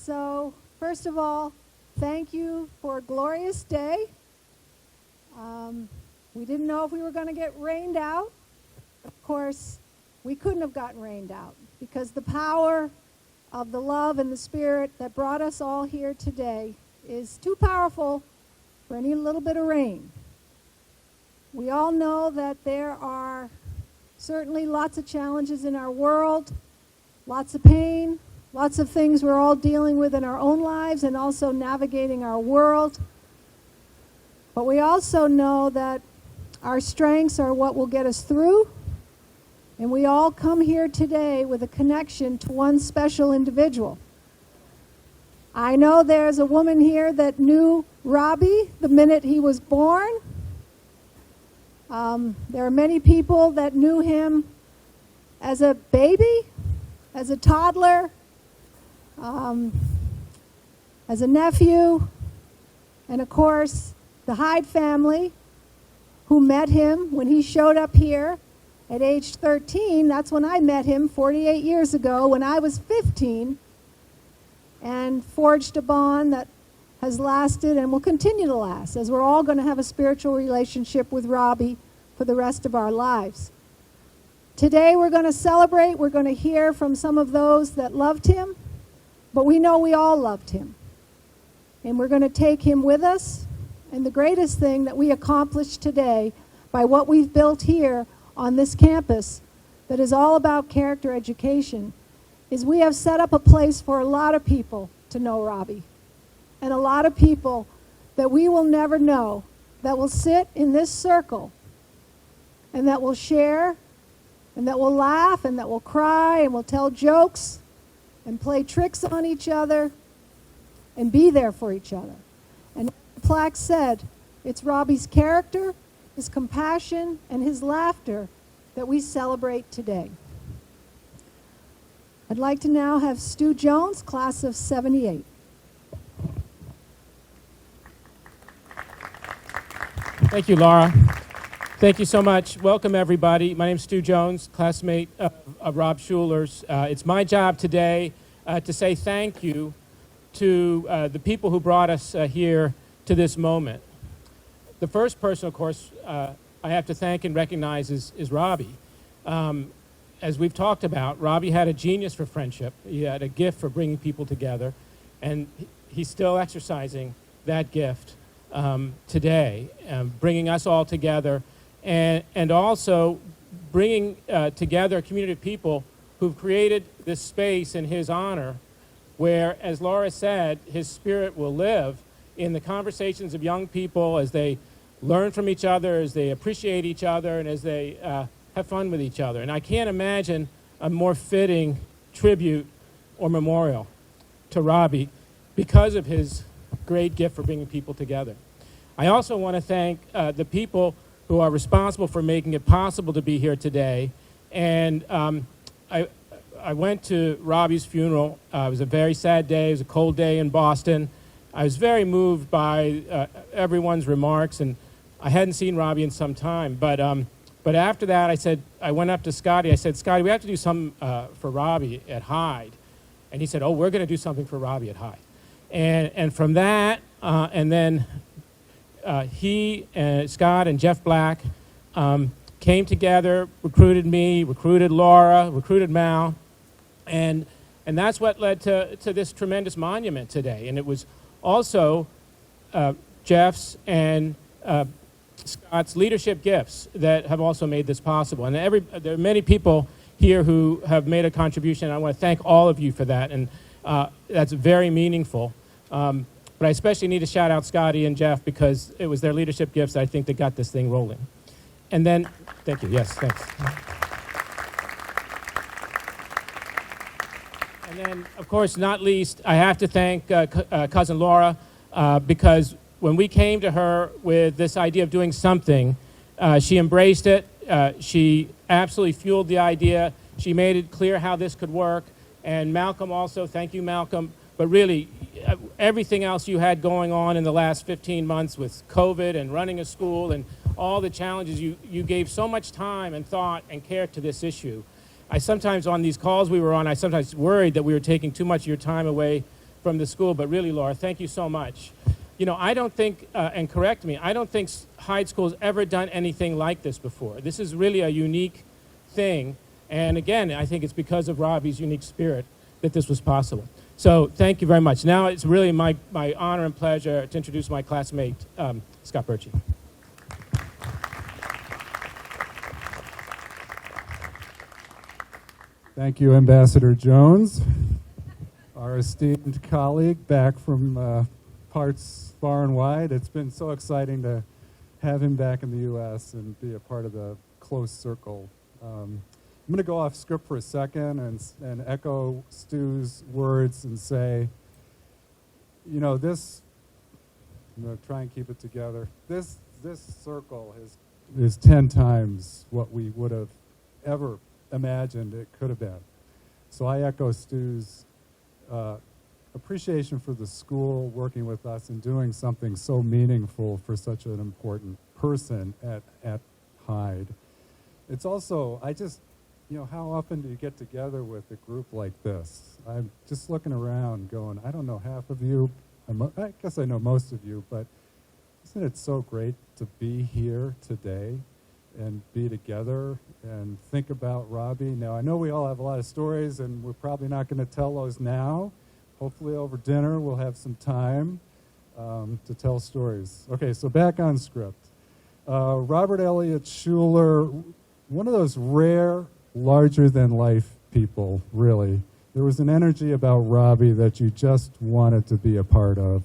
So, first of all, thank you for a glorious day. We didn't know if we were going to get rained out. Of course, we couldn't have gotten rained out because the power of the love and the spirit that brought us all here today is too powerful for any little bit of rain. We all know that there are certainly lots of challenges in our world, lots of pain, lots of things we're all dealing with in our own lives and also navigating our world. But we also know that our strengths are what will get us through. And we all come here today with a connection to one special individual. I know there's a woman here that knew Robbie the minute he was born. There are many people that knew him as a baby, as a toddler, as a nephew, and of course, the Hyde family, who met him when he showed up here at age 13. That's when I met him 48 years ago when I was 15, and forged a bond that has lasted and will continue to last, as we're all going to have a spiritual relationship with Robbie for the rest of our lives. Today we're going to celebrate. We're going to hear from some of those that loved him, but we know we all loved him. And we're going to take him with us. And the greatest thing that we accomplished today by what we've built here on this campus that is all about character education is we have set up a place for a lot of people to know Robbie. And a lot of people that we will never know that will sit in this circle and that will share and that will laugh and that will cry and will tell jokes and play tricks on each other and be there for each other. And the plaque said, it's Robbie's character, his compassion, and his laughter that we celebrate today. I'd like to now have Stu Jones, class of 78. Thank you, Laura. Thank you so much. Welcome, everybody. My name's Stu Jones, classmate of Rob Schuller's. It's my job today to say thank you to the people who brought us here to this moment. The first person, of course, I have to thank and recognize is Robbie. As we've talked about, Robbie had a genius for friendship. He had a gift for bringing people together, and he's still exercising that gift today, bringing us all together, and also bringing together a community of people who've created this space in his honor where, as Laura said, his spirit will live in the conversations of young people as they learn from each other, as they appreciate each other, and as they have fun with each other. And I can't imagine a more fitting tribute or memorial to Robbie because of his great gift for bringing people together. I also want to thank the people who are responsible for making it possible to be here today. And I went to Robbie's funeral. It was a very sad day. It was a cold day in Boston. I was very moved by everyone's remarks, and I hadn't seen Robbie in some time. But after that, I went up to Scotty. I said, Scotty, we have to do something for Robbie at Hyde. And he said, oh, we're going to do something for Robbie at Hyde. And from that, and then he and Scott and Jeff Black came together, recruited me, recruited Laura, recruited Mal, and that's what led to this tremendous monument today. And it was also Jeff's and Scott's leadership gifts that have also made this possible. And there are many people here who have made a contribution. I want to thank all of you for that, and that's very meaningful. But I especially need to shout out Scotty and Jeff because it was their leadership gifts, I think, that got this thing rolling. And then, thank you, yes, thanks. And then, of course, not least, I have to thank Cousin Laura because when we came to her with this idea of doing something, she embraced it. She absolutely fueled the idea. She made it clear how this could work. And Malcolm also, thank you, Malcolm. But really, everything else you had going on in the last 15 months with COVID and running a school and all the challenges, you gave so much time and thought and care to this issue. I sometimes, on these calls we were on, I sometimes worried that we were taking too much of your time away from the school, but really, Laura, thank you so much. You know, I don't think, and correct me, I don't think Hyde School's ever done anything like this before. This is really a unique thing. And again, I think it's because of Robbie's unique spirit that this was possible. So thank you very much. Now it's really my honor and pleasure to introduce my classmate, Scott Birchie. Thank you, Ambassador Jones, our esteemed colleague back from parts far and wide. It's been so exciting to have him back in the U.S. and be a part of the close circle. I'm going to go off script for a second and echo Stu's words and say, you know, this, I'm going to try and keep it together. This circle is 10 times what we would have ever imagined it could have been. So I echo Stu's appreciation for the school working with us and doing something so meaningful for such an important person at Hyde. It's also, you know, how often do you get together with a group like this? I'm just looking around going, I don't know half of you, I guess I know most of you, but isn't it so great to be here today and be together and think about Robbie? Now, I know we all have a lot of stories, and we're probably not going to tell those now. Hopefully over dinner we'll have some time to tell stories. Okay, so back on script. Robert Eliot Schuller, one of those rare, larger-than-life people, really. There was an energy about Robbie that you just wanted to be a part of.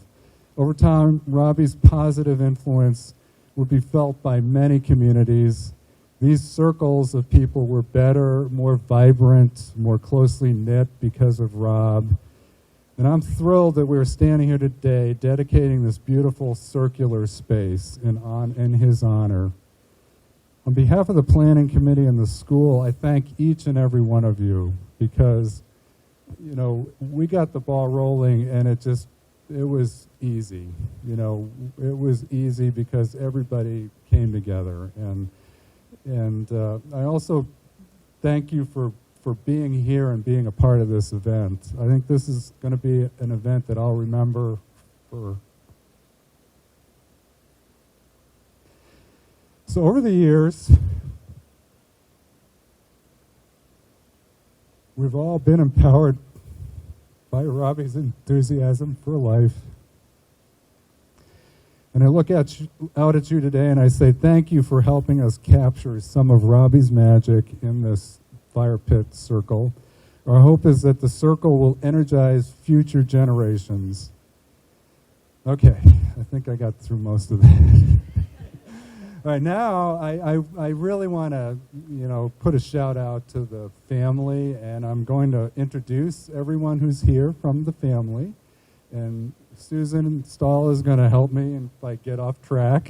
Over time, Robbie's positive influence would be felt by many communities. These circles of people were better, more vibrant, more closely knit because of Rob. And I'm thrilled that we're standing here today dedicating this beautiful circular space in his honor. On behalf of the planning committee and the school, I thank each and every one of you because, you know, we got the ball rolling and it was easy. You know, it was easy because everybody came together. And I also thank you for being here and being a part of this event. I think this is going to be an event that I'll remember for. So over the years, we've all been empowered by Robbie's enthusiasm for life. And I look out at you today and I say thank you for helping us capture some of Robbie's magic in this fire pit circle. Our hope is that the circle will energize future generations. Okay, I think I got through most of that. All right, now I really want to, you know, put a shout out to the family, and I'm going to introduce everyone who's here from the family. And Susan Stahl is going to help me if I get off track.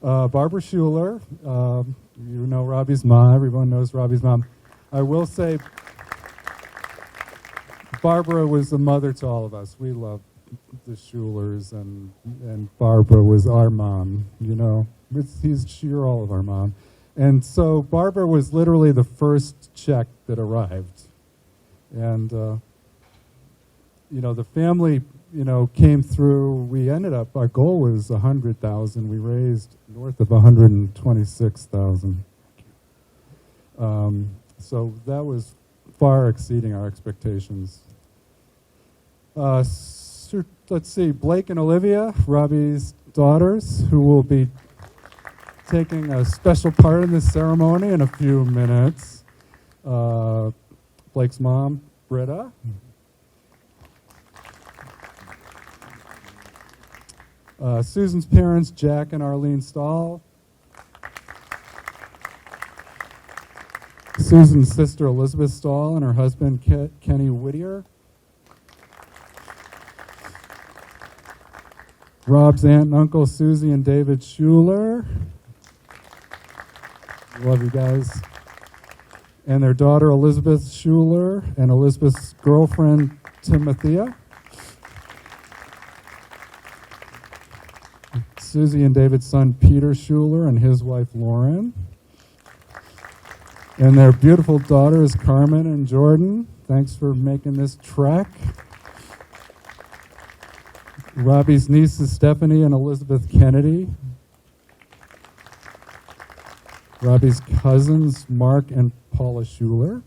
Barbara Schuller, you know Robbie's mom. Everyone knows Robbie's mom. I will say Barbara was a mother to all of us. We love the Schulers, and Barbara was our mom, you know. You're all of our mom. And so Barbara was literally the first check that arrived. And, you know, the family, you know, came through. We ended up, our goal was 100,000. We raised north of 126,000. So that was far exceeding our expectations. Let's see, Blake and Olivia, Robbie's daughters, who will be taking a special part in this ceremony in a few minutes. Blake's mom, Britta. Susan's parents, Jack and Arlene Stahl. Susan's sister, Elizabeth Stahl, and her husband, Kenny Whittier. Rob's aunt and uncle, Susie and David Schuller. Love you guys. And their daughter, Elizabeth Schuller, and Elizabeth's girlfriend, Timothea. Susie and David's son, Peter Schuller, and his wife, Lauren. And their beautiful daughters, Carmen and Jordan. Thanks for making this trek. Robbie's nieces Stephanie and Elizabeth Kennedy. Robbie's cousins Mark and Paula Schuller.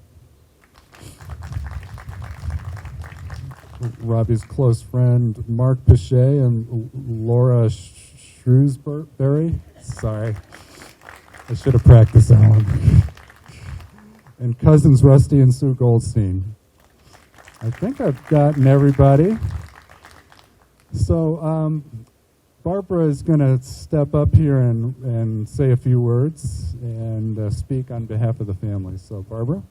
Robbie's close friend Mark Pichet and Laura Shrewsbury. Sorry, I should have practiced that one. And cousins Rusty and Sue Goldstein. I think I've gotten everybody. So Barbara is going to step up here and say a few words and speak on behalf of the family. So Barbara.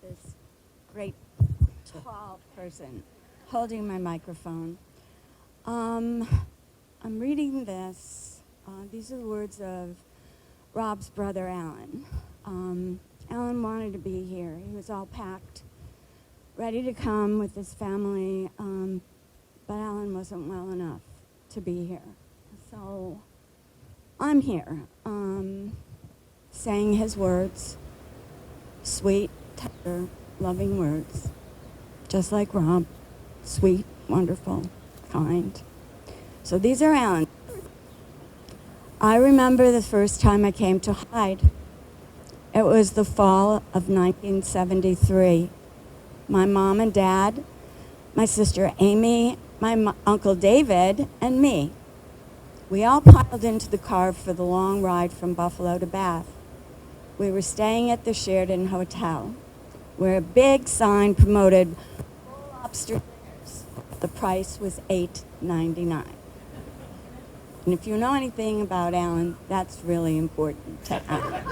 This great tall person holding my microphone. I'm reading this. These are the words of Rob's brother, Alan. Alan wanted to be here. He was all packed, ready to come with his family, but Alan wasn't well enough to be here. So I'm here, saying his words, sweet, tender, loving words, just like Rob, sweet, wonderful, kind. So these are Alan's. I remember the first time I came to Hyde. It was the fall of 1973. My mom and dad, my sister Amy, my uncle David, and me. We all piled into the car for the long ride from Buffalo to Bath. We were staying at the Sheraton Hotel, where a big sign promoted full lobster dinners. The price was $8.99. And if you know anything about Alan, that's really important to Alan.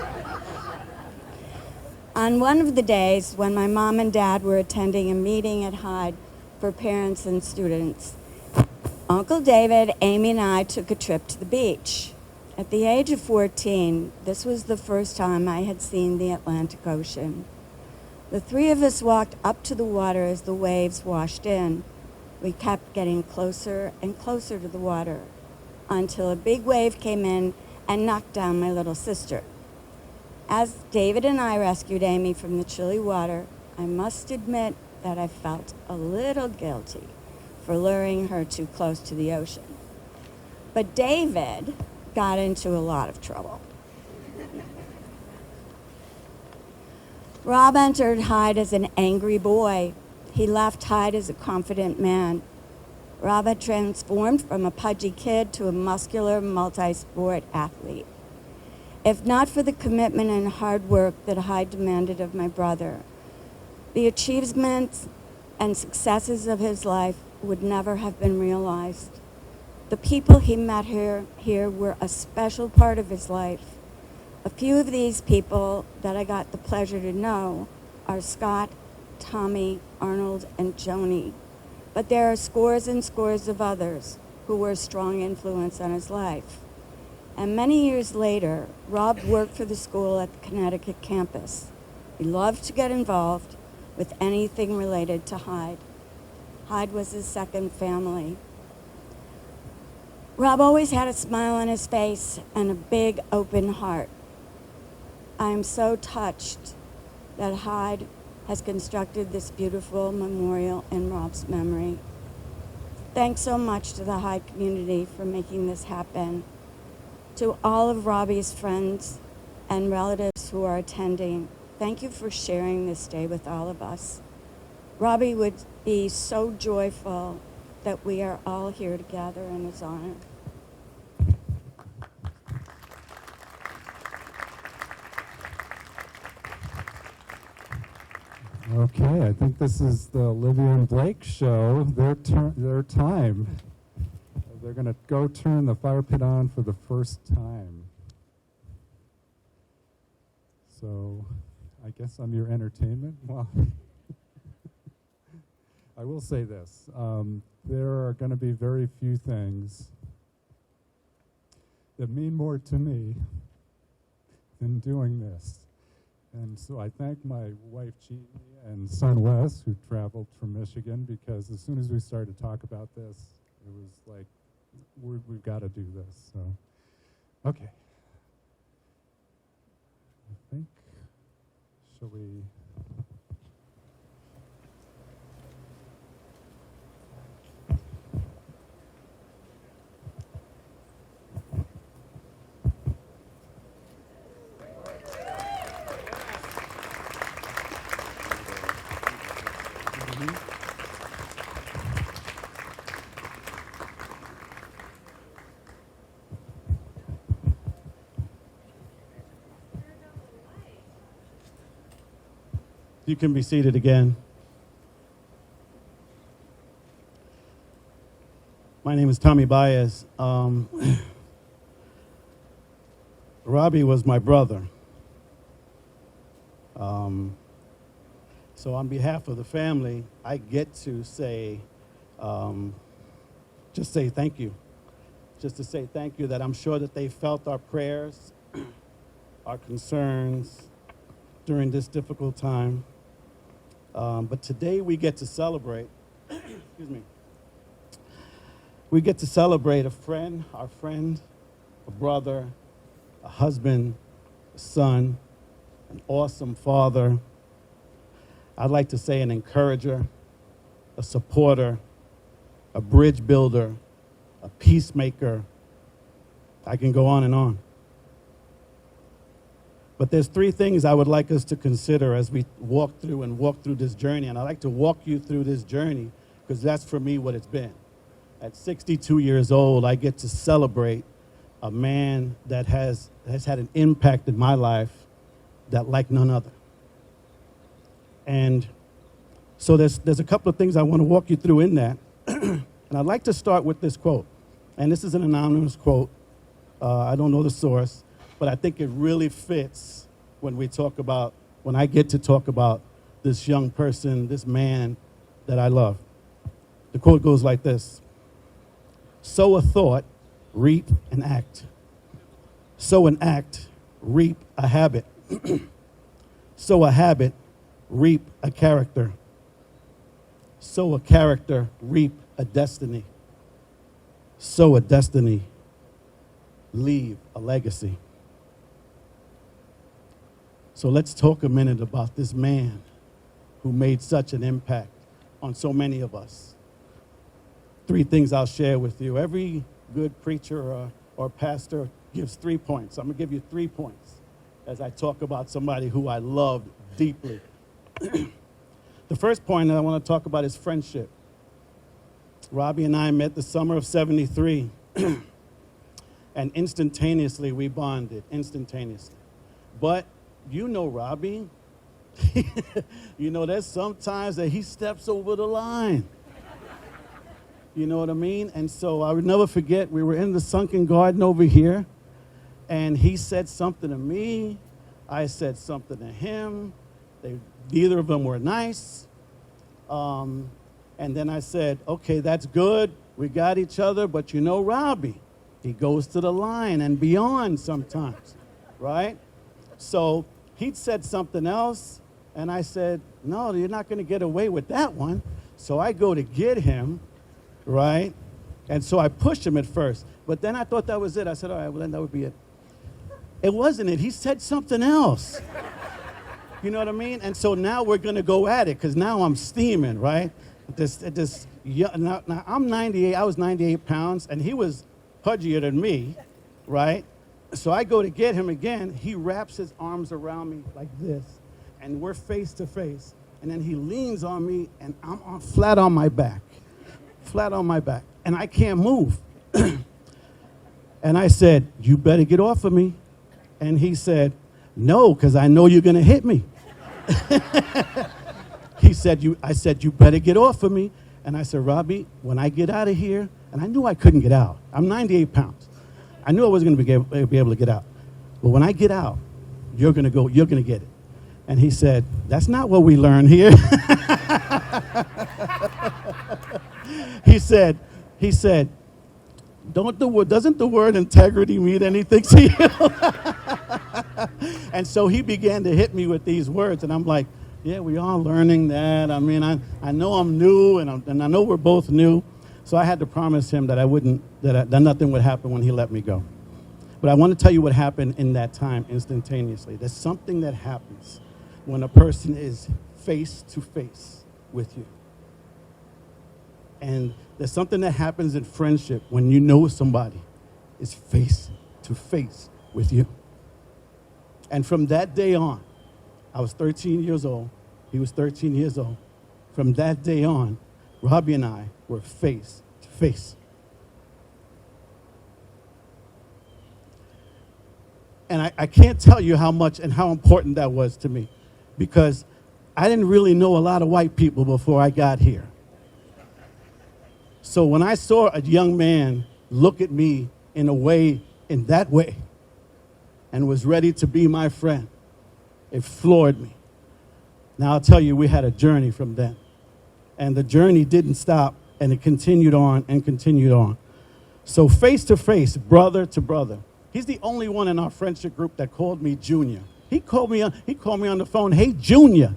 On one of the days when my mom and dad were attending a meeting at Hyde for parents and students, Uncle David, Amy, and I took a trip to the beach. At the age of 14, this was the first time I had seen the Atlantic Ocean. The three of us walked up to the water as the waves washed in. We kept getting closer and closer to the water until a big wave came in and knocked down my little sister. As David and I rescued Amy from the chilly water, I must admit that I felt a little guilty for luring her too close to the ocean. But David got into a lot of trouble. Rob entered Hyde as an angry boy. He left Hyde as a confident man. Rob had transformed from a pudgy kid to a muscular, multi-sport athlete. If not for the commitment and hard work that Hyde demanded of my brother, the achievements and successes of his life would never have been realized. The people he met here were a special part of his life. A few of these people that I got the pleasure to know are Scott, Tommy, Arnold, and Joni. But there are scores and scores of others who were a strong influence on his life. And many years later, Rob worked for the school at the Connecticut campus. He loved to get involved with anything related to Hyde. Hyde was his second family. Rob always had a smile on his face and a big open heart. I am so touched that Hyde has constructed this beautiful memorial in Rob's memory. Thanks so much to the Hyde community for making this happen. To all of Robbie's friends and relatives who are attending, thank you for sharing this day with all of us. Robbie would be so joyful that we are all here together in his honor. Okay, I think this is the Olivia and Blake show, their time. They're going to go turn the fire pit on for the first time. So, I guess I'm your entertainment. Well, I will say this. There are going to be very few things that mean more to me than doing this. And so I thank my wife, Jeannie, and son, Wes, who traveled from Michigan, because as soon as we started to talk about this, it was like, we've got to do this. So, okay. I think Shall we? You can be seated again. My name is Tommy Baez. Robbie was my brother. So on behalf of the family, I get to say, just say thank you. Just to say thank you, that I'm sure that they felt our prayers, our concerns during this difficult time. But today we get to celebrate, excuse me, we get to celebrate a friend, our friend, a brother, a husband, a son, an awesome father. I'd like to say an encourager, a supporter, a bridge builder, a peacemaker. I can go on and on. But there's three things I would like us to consider as we walk through this journey. And I'd like to walk you through this journey because that's for me what it's been. At 62 years old, I get to celebrate a man that has had an impact in my life that like none other. And so there's a couple of things I want to walk you through in that. And I'd like to start with this quote. And this is an anonymous quote. I don't know the source. But I think it really fits when I get to talk about this young person, this man that I love. The quote goes like this: sow a thought, reap an act. Sow an act, reap a habit. Sow a habit, reap a character. Sow a character, reap a destiny. Sow a destiny, leave a legacy. So let's talk a minute about this man who made such an impact on so many of us. Three things I'll share with you. Every good preacher or pastor gives 3 points. I'm going to give you 3 points as I talk about somebody who I loved deeply. The first point that I want to talk about is friendship. Robbie and I met the summer of '73, and instantaneously we bonded, instantaneously. But you know Robbie. You know, there's sometimes that he steps over the line. You know what I mean? And so I would never forget, we were in the sunken garden over here, and he said something to me. I said something to him. Neither of them were nice. And then I said, okay, that's good. We got each other, but you know Robbie, he goes to the line and beyond sometimes, right? So he'd said something else, and I said, no, you're not going to get away with that one. So I go to get him, right? And so I pushed him at first. But then I thought that was it. I said, all right, well, then that would be it. It wasn't it. He said something else. You know what I mean? And so now we're going to go at it because now I'm steaming, right? Now I'm 98. I was 98 pounds, and he was pudgier than me, right? So I go to get him again. He wraps his arms around me like this, and we're face to face. And then he leans on me, and I'm flat on my back, and I can't move. And I said, you better get off of me. And he said, no, because I know you're going to hit me. I said, you better get off of me. And I said, Robbie, when I get out of here, and I knew I couldn't get out. I'm 98 pounds. I knew I wasn't going to be able to get out. But when I get out, you're going to get it. And he said, that's not what we learn here. He said, doesn't the word integrity mean anything to you? And so he began to hit me with these words, and I'm like, yeah, we are learning that. I mean, I know I'm new, and I know we're both new. So I had to promise him that nothing would happen when he let me go. But I want to tell you what happened in that time instantaneously. There's something that happens when a person is face to face with you. And there's something that happens in friendship when you know somebody is face to face with you. And from that day on, I was 13 years old. He was 13 years old. From that day on, Robbie and I were face to face. And I can't tell you how much and how important that was to me, because I didn't really know a lot of white people before I got here. So when I saw a young man look at me in that way, and was ready to be my friend, it floored me. Now I'll tell you, we had a journey from then. And the journey didn't stop, and it continued on and continued on. So face to face, brother to brother. He's the only one in our friendship group that called me Junior. He called me on the phone, "Hey, Junior."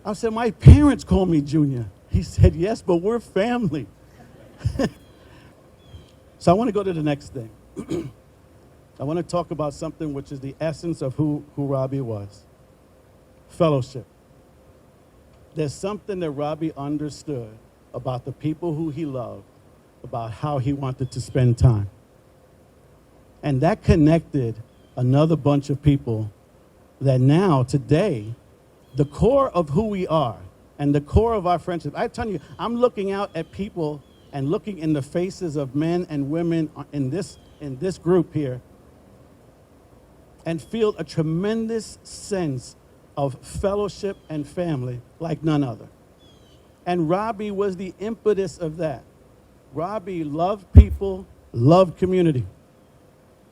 I said, "My parents call me Junior." He said, "Yes, but we're family." So I want to go to the next thing. I want to talk about something which is the essence of who Robbie was. Fellowship. There's something that Robbie understood about the people who he loved, about how he wanted to spend time. And that connected another bunch of people that now, today, the core of who we are and the core of our friendship. I tell you, I'm looking out at people and looking in the faces of men and women in this group here, and feel a tremendous sense of fellowship and family like none other. And Robbie was the impetus of that. Robbie loved people, loved community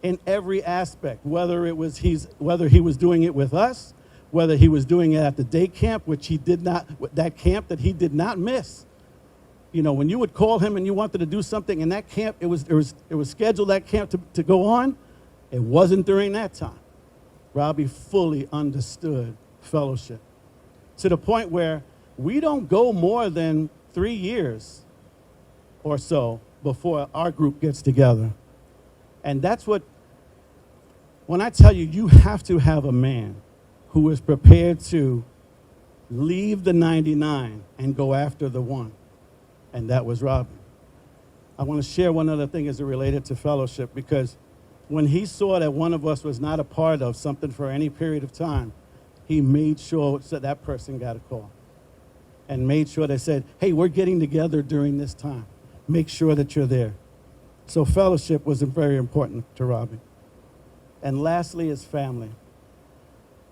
in every aspect, whether he was doing it with us, whether he was doing it at the day camp, that camp that he did not miss. You know, when you would call him and you wanted to do something in that camp, it was scheduled, that camp to go on. It wasn't during that time. Robbie fully understood fellowship to the point where we don't go more than 3 years or so before our group gets together. And that's when I tell you, you have to have a man who is prepared to leave the 99 and go after the one. And that was Robbie. I want to share one other thing as it related to fellowship, because when he saw that one of us was not a part of something for any period of time, he made sure that person got a call and made sure they said, "Hey, we're getting together during this time. Make sure that you're there." So fellowship was very important to Robbie. And lastly is family.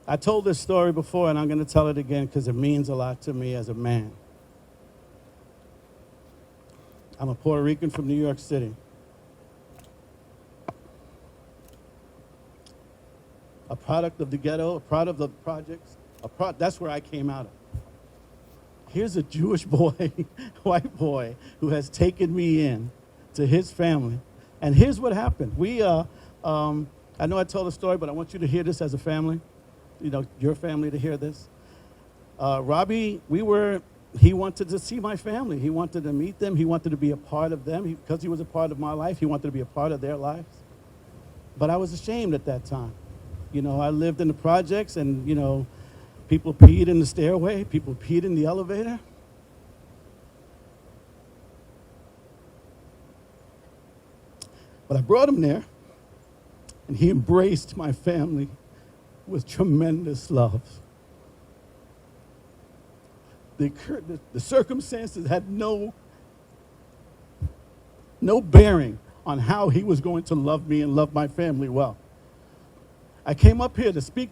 I told this story before, and I'm going to tell it again because it means a lot to me as a man. I'm a Puerto Rican from New York City. A product of the ghetto, a product of the projects. That's where I came out of. Here's a Jewish boy, white boy, who has taken me in to his family. And here's what happened. I know I told the story, but I want you to hear this as a family. You know, your family to hear this. Robbie, he wanted to see my family. He wanted to meet them. He wanted to be a part of them. Because he was a part of my life, he wanted to be a part of their lives. But I was ashamed at that time. You know, I lived in the projects, and, you know, people peed in the stairway. People peed in the elevator. But I brought him there, and he embraced my family with tremendous love. The circumstances had no bearing on how he was going to love me and love my family well. I came up here to speak,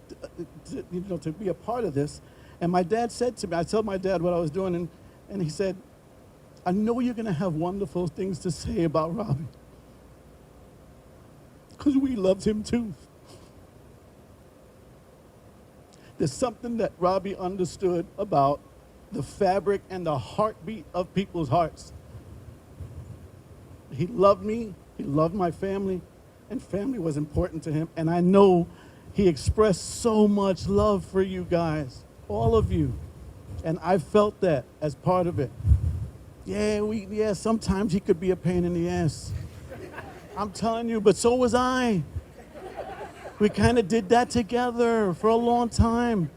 to be a part of this, and my dad said to me, I told my dad what I was doing, and he said, "I know you're going to have wonderful things to say about Robbie, because we loved him too." There's something that Robbie understood about the fabric and the heartbeat of people's hearts. He loved me, he loved my family, and family was important to him. And I know he expressed so much love for you guys, all of you. And I felt that as part of it. Yeah, sometimes he could be a pain in the ass. I'm telling you, but so was I. We kind of did that together for a long time.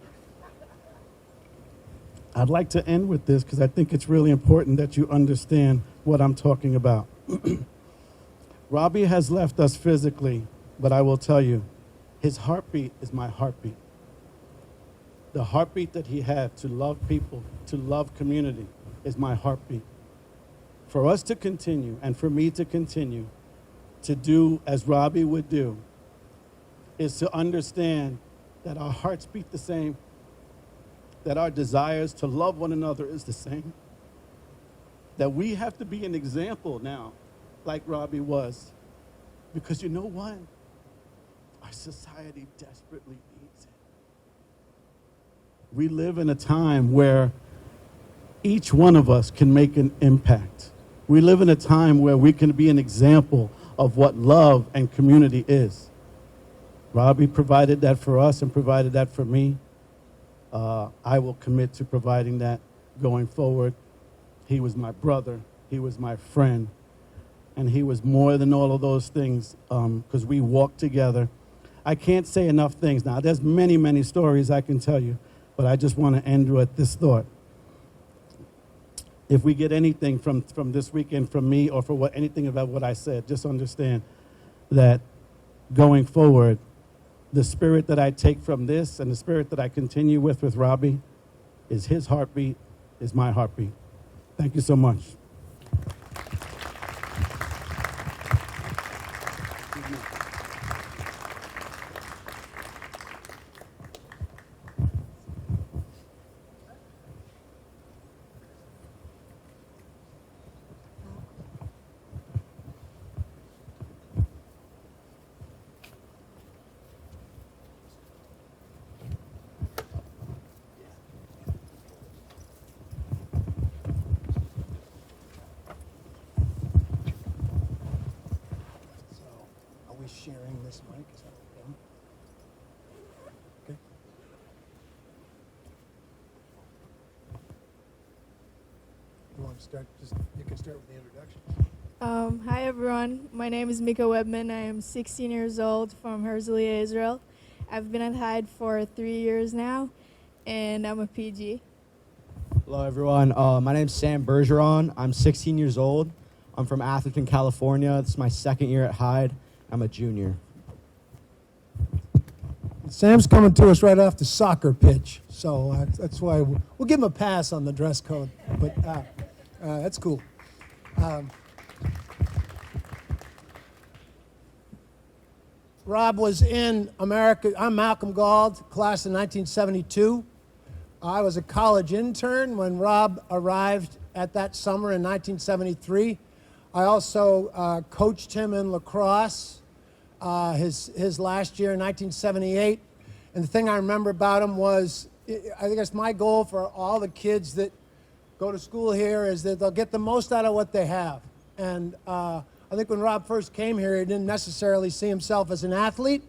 I'd like to end with this because I think it's really important that you understand what I'm talking about. Robbie has left us physically, but I will tell you, his heartbeat is my heartbeat. The heartbeat that he had to love people, to love community, is my heartbeat. For us to continue, and for me to continue, to do as Robbie would do, is to understand that our hearts beat the same, that our desires to love one another is the same, that we have to be an example now, like Robbie was, because you know what? Our society desperately needs it. We live in a time where each one of us can make an impact. We live in a time where we can be an example of what love and community is. Robbie provided that for us and provided that for me. I will commit to providing that going forward. He was my brother. He was my friend. And he was more than all of those things because we walked together. I can't say enough things now. There's many, many stories I can tell you, but I just want to end with this thought. If we get anything from this weekend from me or for anything about what I said, just understand that going forward, the spirit that I take from this and the spirit that I continue with Robbie is his heartbeat, is my heartbeat. Thank you so much. Sharing this mic, is that okay? Okay. You want to start? You can start with the introduction. Hi everyone, my name is Mika Webman. I am 16 years old from Herzliya, Israel. I've been at Hyde for 3 years now, and I'm a PG. Hello everyone, my name's Sam Bergeron. I'm 16 years old. I'm from Atherton, California. This is my second year at Hyde. I'm a junior. Sam's coming to us right off the soccer pitch, so that's why we'll give him a pass on the dress code, but that's cool. Rob was in America. I'm Malcolm Gall, class of 1972. I was a college intern when Rob arrived at that summer in 1973. I also coached him in lacrosse his last year in 1978. And the thing I remember about him was, I think it's my goal for all the kids that go to school here is that they'll get the most out of what they have. And I think when Rob first came here, he didn't necessarily see himself as an athlete,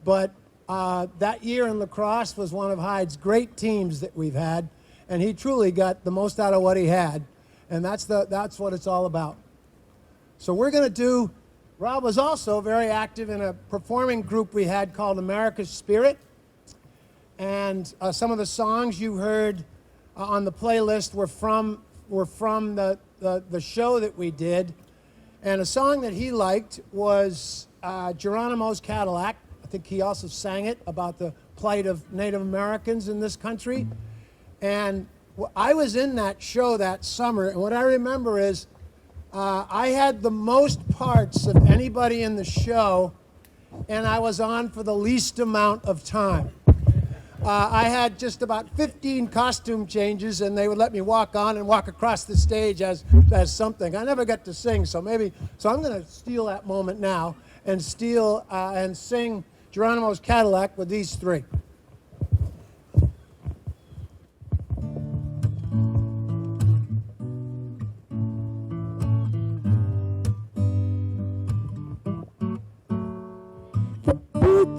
but that year in lacrosse was one of Hyde's great teams that we've had, and he truly got the most out of what he had, and that's what it's all about. So we're going to do, Rob was also very active in a performing group we had called America's Spirit, and some of the songs you heard on the playlist were from the show that we did, and a song that he liked was Geronimo's Cadillac. I think he also sang it about the plight of Native Americans in this country. And I was in that show that summer, and what I remember is I had the most parts of anybody in the show, and I was on for the least amount of time. I had just about 15 costume changes, and they would let me walk on and walk across the stage as something. I never got to sing, so I'm going to steal that moment now and sing Geronimo's Cadillac with these three.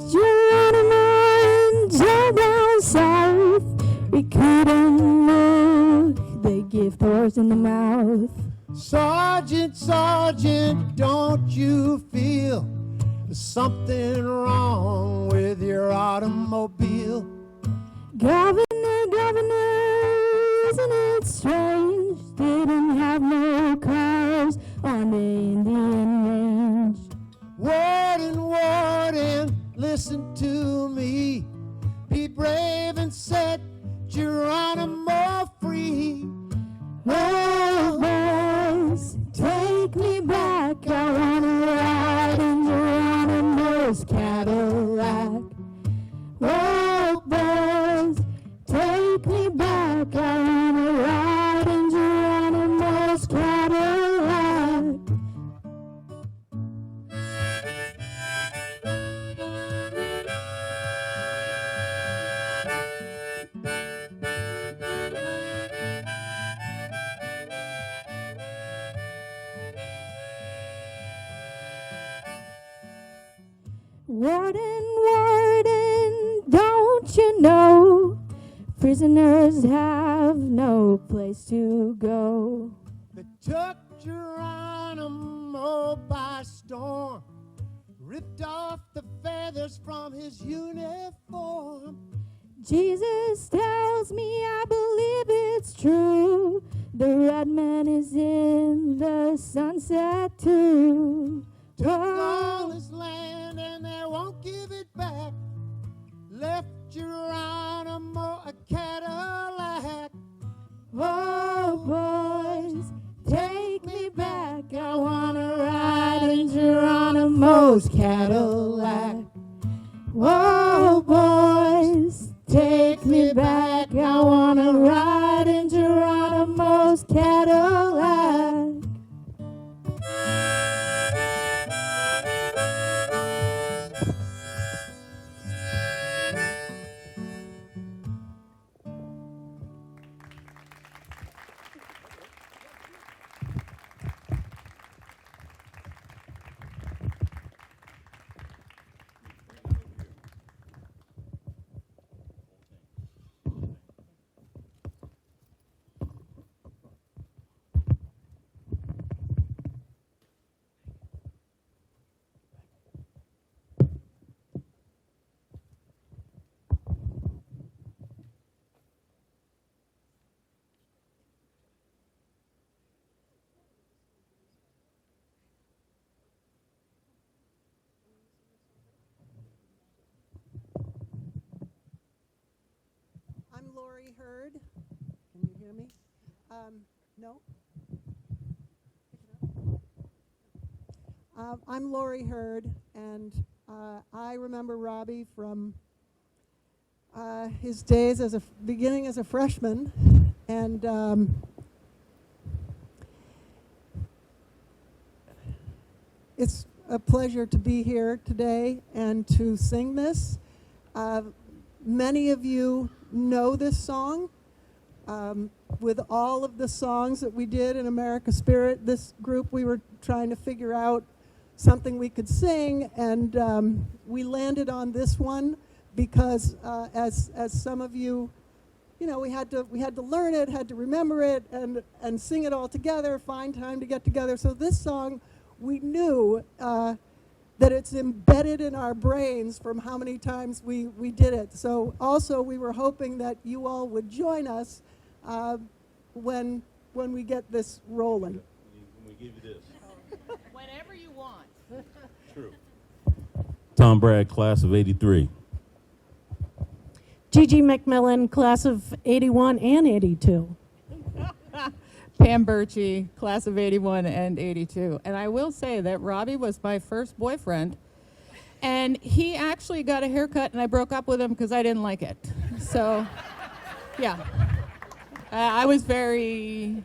Geronimo's all down south. We couldn't look, they give thorns in the mouth. Sergeant, Sergeant, don't you feel there's something wrong with your automobile? Governor, Governor, to me. Be brave and set Geronimo free. Oh, boys, take me back. I wanna ride in Geronimo's Cadillac. Oh, boys, take me back. I wanna ride in Geronimo's Cadillac. Warden, warden, don't you know prisoners have no place to go? They took Geronimo by storm, ripped off the feathers from his uniform. Jesus tells me, I believe it's true, the red man is in the sunset too. Took all his land and they won't give it back. Left Geronimo a Cadillac. Oh, boys, take me back. I wanna ride in Geronimo's Cadillac. Oh, boys, take me back. I wanna ride in Geronimo's Cadillac. I'm Lori Hurd. Can you hear me? No? I'm Lori Hurd, and I remember Robbie from his days as beginning as a freshman, and it's a pleasure to be here today and to sing this. Many of you know this song. With all of the songs that we did in America Spirit, this group, we were trying to figure out something we could sing, and we landed on this one because as some of you, we had to learn it, had to remember it, and sing it all together, find time to get together. So this song, we knew that it's embedded in our brains from how many times we did it. So also we were hoping that you all would join us when we get this rolling. When we give you this. Whenever you want. True. Tom Bragg, class of 83. Gigi McMillan, class of 81 and 82. Pam Birchie, class of 81 and 82. And I will say that Robbie was my first boyfriend, and he actually got a haircut, and I broke up with him because I didn't like it. So, yeah. I was very...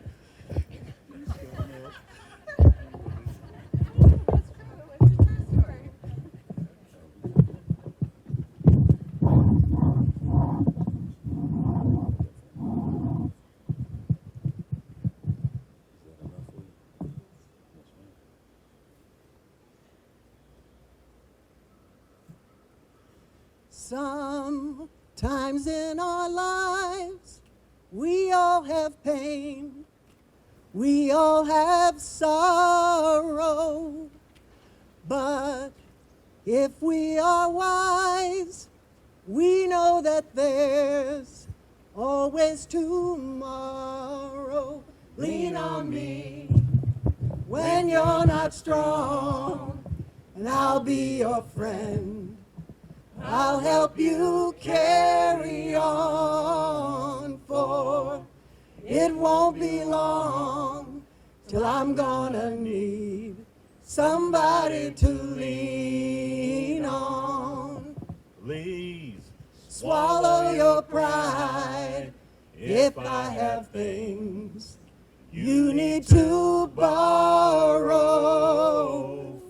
Sometimes in our lives, we all have pain, we all have sorrow, but if we are wise, we know that there's always tomorrow. Lean on me when you're not strong, and I'll be your friend. I'll help you carry on, for it won't be long till I'm gonna need somebody to lean on. Please Swallow your pride if I have things you need to borrow,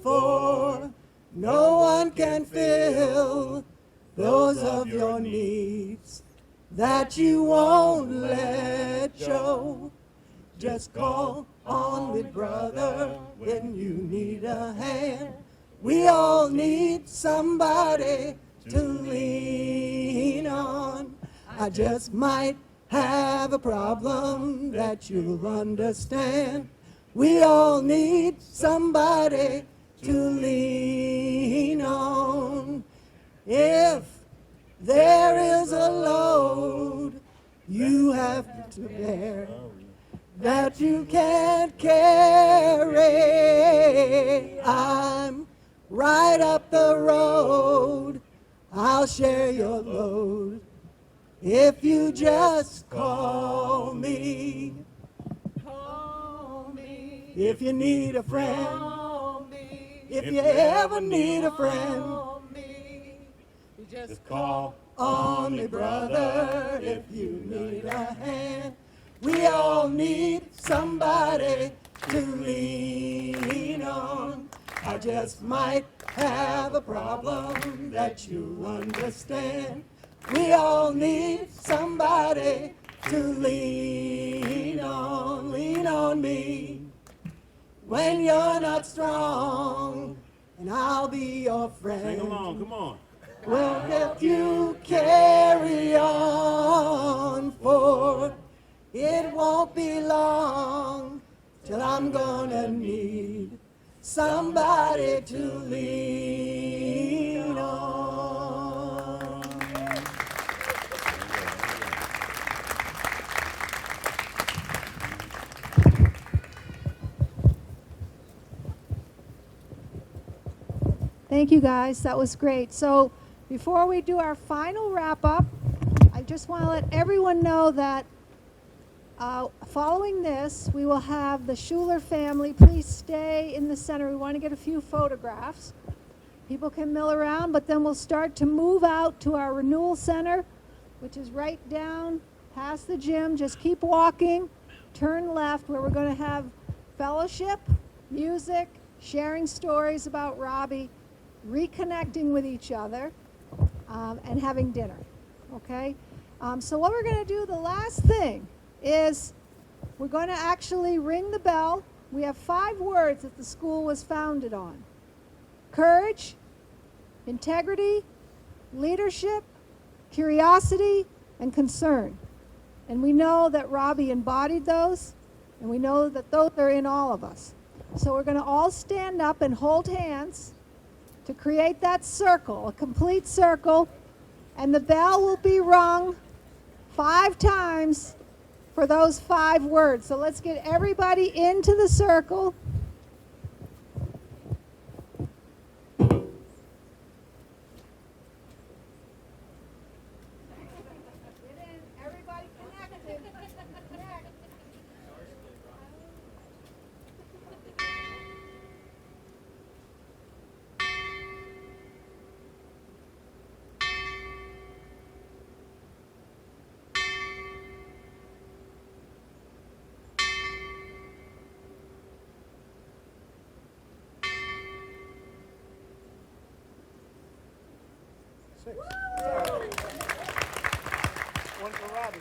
for no one can fill those of your needs that you won't let show. Just call on me, brother, when you need a hand. We all need somebody to lean on. I just might have a problem that you'll understand. We all need somebody to lean on. If there is a load you have to bear that you can't carry, I'm right up the road. I'll share your load if you just call me. Call me if you need a friend. Call me if you ever need a friend. Call me. Just call on me, brother, if you need a hand. We all need somebody to lean on. I just might have a problem that you understand. We all need somebody to lean on me. When you're not strong, and I'll be your friend. Sing along, come on. We'll help you carry on, for it won't be long till I'm gonna need somebody to lean on. Thank you, guys. That was great. So before we do our final wrap-up, I just want to let everyone know that following this, we will have the Schuller family. Please stay in the center. We want to get a few photographs. People can mill around, but then we'll start to move out to our renewal center, which is right down past the gym. Just keep walking, turn left, where we're going to have fellowship, music, sharing stories about Robbie, reconnecting with each other, and having dinner. Okay? So what we're going to do, the last thing, is we're going to actually ring the bell. We have 5 words that the school was founded on: courage, integrity, leadership, curiosity, and concern. And we know that Robbie embodied those, and we know that those are in all of us. So we're going to all stand up and hold hands to create that circle, a complete circle, and the bell will be rung 5 times for those 5 words. So let's get everybody into the circle. Everybody connected. Connect. One for Robbie.